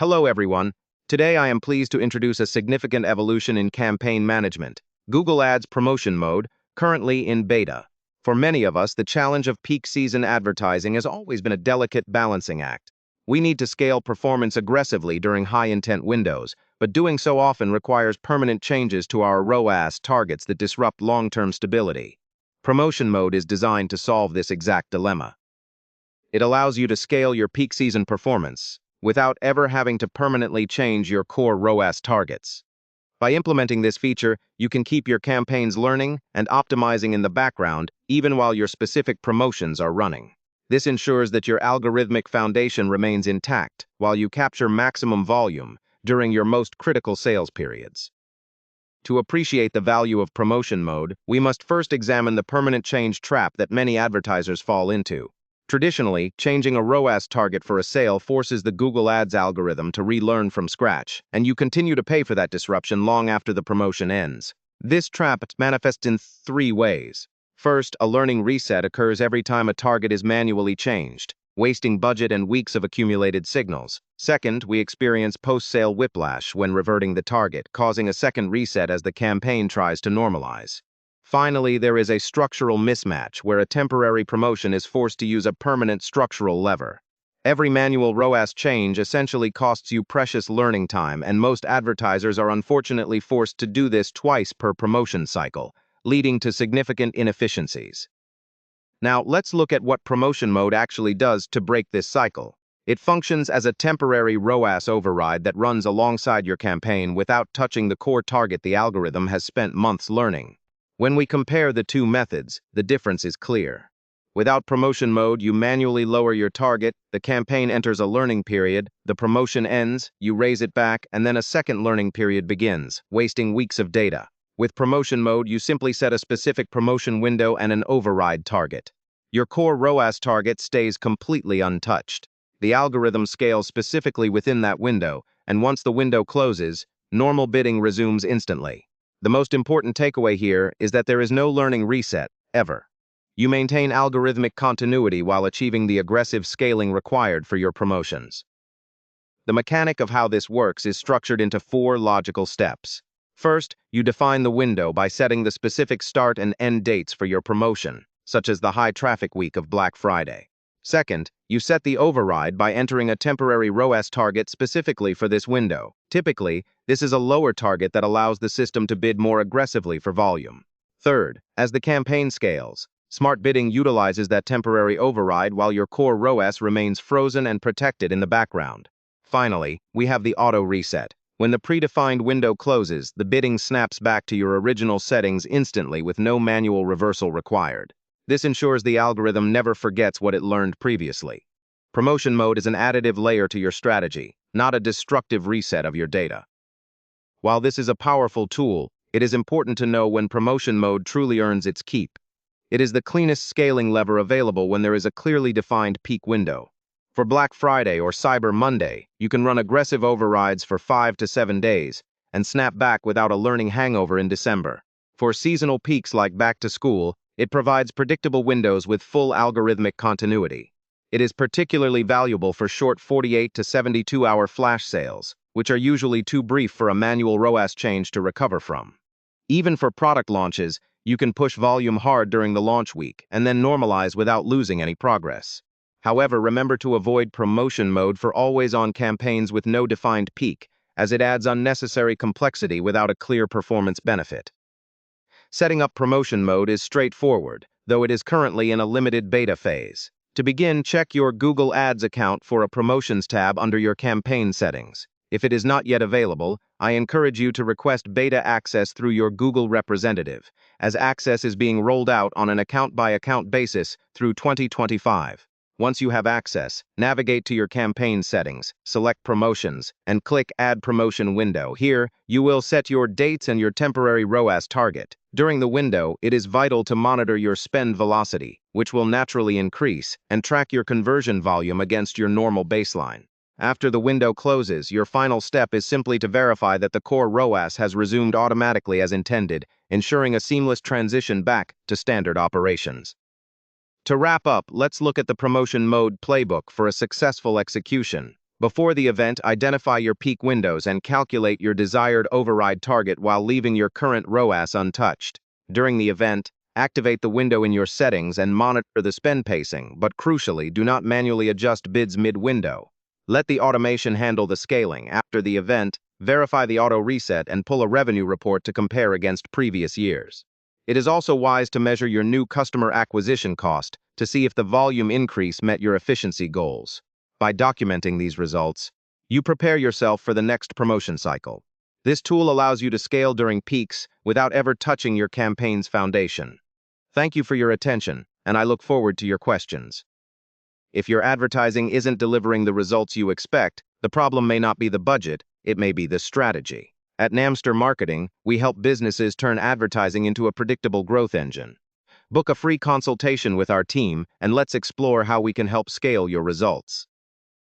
Hello everyone. Today I am pleased to introduce a significant evolution in campaign management, Google Ads promotion mode, currently in beta. For many of us, the challenge of peak season advertising has always been a delicate balancing act. We need to scale performance aggressively during high-intent windows, but doing so often requires permanent changes to our ROAS targets that disrupt long-term stability. Promotion mode is designed to solve this exact dilemma. It allows you to scale your peak season performance without ever having to permanently change your core ROAS targets. By implementing this feature, you can keep your campaigns learning and optimizing in the background even while your specific promotions are running. This ensures that your algorithmic foundation remains intact while you capture maximum volume during your most critical sales periods. To appreciate the value of promotion mode, we must first examine the permanent change trap that many advertisers fall into. Traditionally, changing a ROAS target for a sale forces the Google Ads algorithm to relearn from scratch, and you continue to pay for that disruption long after the promotion ends. This trap manifests in three ways. First, a learning reset occurs every time a target is manually changed, wasting budget and weeks of accumulated signals. Second, we experience post-sale whiplash when reverting the target, causing a second reset as the campaign tries to normalize. Finally, there is a structural mismatch where a temporary promotion is forced to use a permanent structural lever. Every manual ROAS change essentially costs you precious learning time, and most advertisers are unfortunately forced to do this twice per promotion cycle, leading to significant inefficiencies. Now, let's look at what promotion mode actually does to break this cycle. It functions as a temporary ROAS override that runs alongside your campaign without touching the core target the algorithm has spent months learning. When we compare the two methods, the difference is clear. Without promotion mode, you manually lower your target, the campaign enters a learning period, the promotion ends, you raise it back, and then a second learning period begins, wasting weeks of data. With promotion mode, you simply set a specific promotion window and an override target. Your core ROAS target stays completely untouched. The algorithm scales specifically within that window, and once the window closes, normal bidding resumes instantly. The most important takeaway here is that there is no learning reset, ever. You maintain algorithmic continuity while achieving the aggressive scaling required for your promotions. The mechanic of how this works is structured into 4 logical steps. First, you define the window by setting the specific start and end dates for your promotion, such as the high-traffic week of Black Friday. Second, you set the override by entering a temporary ROAS target specifically for this window. Typically, this is a lower target that allows the system to bid more aggressively for volume. Third, as the campaign scales, smart bidding utilizes that temporary override while your core ROAS remains frozen and protected in the background. Finally, we have the auto reset. When the predefined window closes, the bidding snaps back to your original settings instantly with no manual reversal required. This ensures the algorithm never forgets what it learned previously. Promotion mode is an additive layer to your strategy, not a destructive reset of your data. While this is a powerful tool, it is important to know when promotion mode truly earns its keep. It is the cleanest scaling lever available when there is a clearly defined peak window. For Black Friday or Cyber Monday, you can run aggressive overrides for 5 to 7 days and snap back without a learning hangover in December. For seasonal peaks like back to school, it provides predictable windows with full algorithmic continuity. It is particularly valuable for short 48 to 72-hour flash sales, which are usually too brief for a manual ROAS change to recover from. Even for product launches, you can push volume hard during the launch week and then normalize without losing any progress. However, remember to avoid promotion mode for always-on campaigns with no defined peak, as it adds unnecessary complexity without a clear performance benefit. Setting up promotion mode is straightforward, though it is currently in a limited beta phase. To begin, check your Google Ads account for a Promotions tab under your campaign settings. If it is not yet available, I encourage you to request beta access through your Google representative, as access is being rolled out on an account-by-account basis through 2025. Once you have access, navigate to your campaign settings, select Promotions, and click Add Promotion window. Here, you will set your dates and your temporary ROAS target. During the window, it is vital to monitor your spend velocity, which will naturally increase, and track your conversion volume against your normal baseline. After the window closes, your final step is simply to verify that the core ROAS has resumed automatically as intended, ensuring a seamless transition back to standard operations. To wrap up, let's look at the promotion mode playbook for a successful execution. Before the event, identify your peak windows and calculate your desired override target while leaving your current ROAS untouched. During the event, activate the window in your settings and monitor the spend pacing, but crucially, do not manually adjust bids mid-window. Let the automation handle the scaling. After the event, verify the auto reset and pull a revenue report to compare against previous years. It is also wise to measure your new customer acquisition cost to see if the volume increase met your efficiency goals. By documenting these results, you prepare yourself for the next promotion cycle. This tool allows you to scale during peaks without ever touching your campaign's foundation. Thank you for your attention, and I look forward to your questions. If your advertising isn't delivering the results you expect, the problem may not be the budget, it may be the strategy. At Namster Marketing, we help businesses turn advertising into a predictable growth engine. Book a free consultation with our team, and let's explore how we can help scale your results.